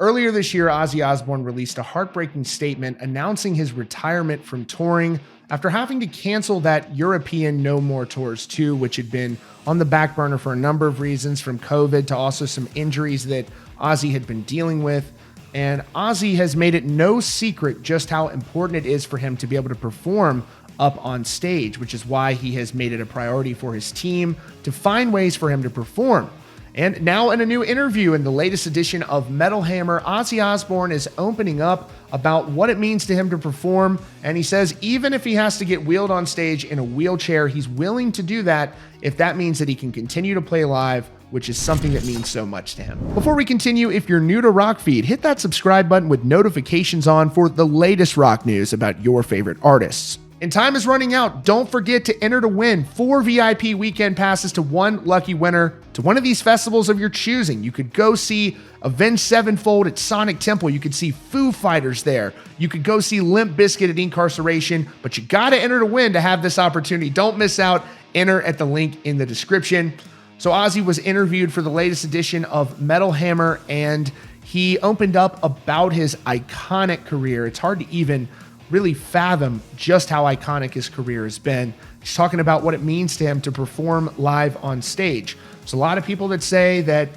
Earlier this year, Ozzy Osbourne released a heartbreaking statement announcing his retirement from touring after having to cancel that European No More Tours 2, which had been on the back burner for a number of reasons, from COVID to also some injuries that Ozzy had been dealing with. And Ozzy has made it no secret just how important it is for him to be able to perform up on stage, which is why he has made it a priority for his team to find ways for him to perform. And now in a new interview in the latest edition of Metal Hammer, Ozzy Osbourne is opening up about what it means to him to perform. And he says even if he has to get wheeled on stage in a wheelchair, he's willing to do that if that means that he can continue to play live, which is something that means so much to him. Before we continue, if you're new to Rock Feed, hit that subscribe button with notifications on for the latest rock news about your favorite artists. And time is running out. Don't forget to enter to win 4 VIP weekend passes to one lucky winner to one of these festivals of your choosing. You could go see Avenged Sevenfold at Sonic Temple. You could see Foo Fighters there. You could go see Limp Bizkit at Incarceration, but you got to enter to win to have this opportunity. Don't miss out. Enter at the link in the description. So Ozzy was interviewed for the latest edition of Metal Hammer, and he opened up about his iconic career. It's hard to even really fathom just how iconic his career has been. He's talking about what it means to him to perform live on stage. There's a lot of people that say that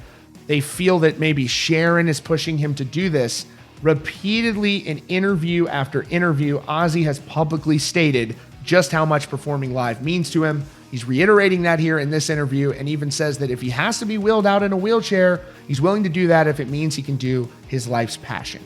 they feel that maybe Sharon is pushing him to do this. Repeatedly in interview after interview, Ozzy has publicly stated just how much performing live means to him. He's reiterating that here in this interview and even says that if he has to be wheeled out in a wheelchair, he's willing to do that if it means he can do his life's passion.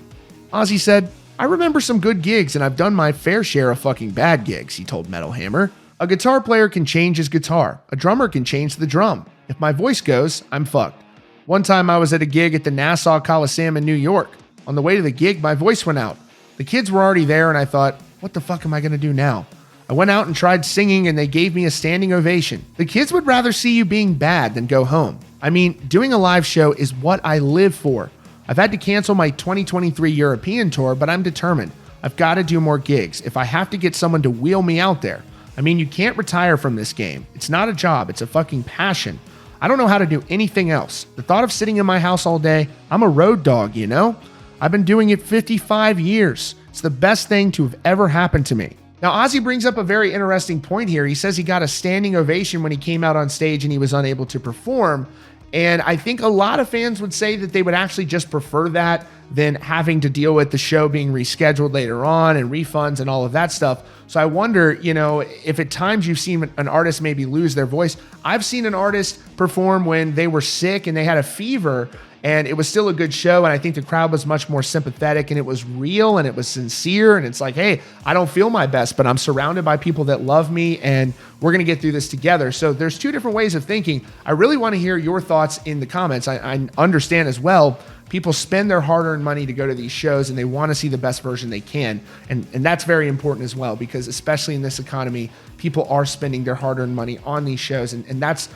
Ozzy said, "I remember some good gigs and I've done my fair share of fucking bad gigs," he told Metal Hammer. "A guitar player can change his guitar. A drummer can change the drum. If my voice goes, I'm fucked. One time I was at a gig at the Nassau Coliseum in New York. On the way to the gig, my voice went out. The kids were already there and I thought, what the fuck am I going to do now? I went out and tried singing and they gave me a standing ovation. The kids would rather see you being bad than go home. I mean, doing a live show is what I live for. I've had to cancel my 2023 European tour, but I'm determined. I've got to do more gigs if I have to get someone to wheel me out there. I mean, you can't retire from this game. It's not a job. It's a fucking passion. I don't know how to do anything else. The thought of sitting in my house all day, I'm a road dog, you know? I've been doing it 55 years. It's the best thing to have ever happened to me." Now, Ozzy brings up a very interesting point here. He says he got a standing ovation when he came out on stage and he was unable to perform. And I think a lot of fans would say that they would actually just prefer that than having to deal with the show being rescheduled later on and refunds and all of that stuff. So I wonder, if at times you've seen an artist maybe lose their voice. I've seen an artist perform when they were sick and they had a fever and it was still a good show. And I think the crowd was much more sympathetic and it was real and it was sincere. And it's like, hey, I don't feel my best, but I'm surrounded by people that love me and we're going to get through this together. So there's two different ways of thinking. I really want to hear your thoughts in the comments. I understand as well, people spend their hard-earned money to go to these shows and they want to see the best version they can. And that's very important as well, because especially in this economy, people are spending their hard-earned money on these shows. And that's,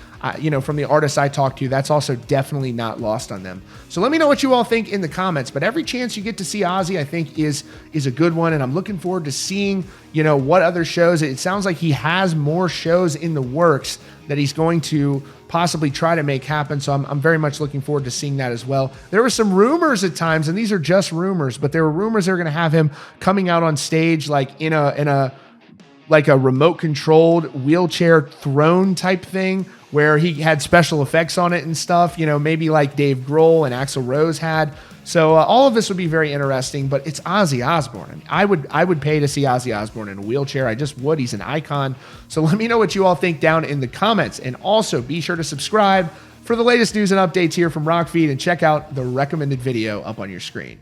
from the artists I talk to, that's also definitely not lost on them. So let me know what you all think in the comments. But every chance you get to see Ozzy, I think is a good one. And I'm looking forward to seeing, what other shows. It sounds like he has more shows in the works that he's going to possibly try to make happen. So I'm very much looking forward to seeing that as well. There were some rumors at times, and these are just rumors, but there were rumors they're going to have him coming out on stage like in a remote controlled wheelchair throne type thing where he had special effects on it and stuff, maybe like Dave Grohl and Axl Rose had. So all of this would be very interesting, but it's Ozzy Osbourne. I would pay to see Ozzy Osbourne in a wheelchair. I just would. He's an icon. So let me know what you all think down in the comments. And also be sure to subscribe for the latest news and updates here from Rock Feed and check out the recommended video up on your screen.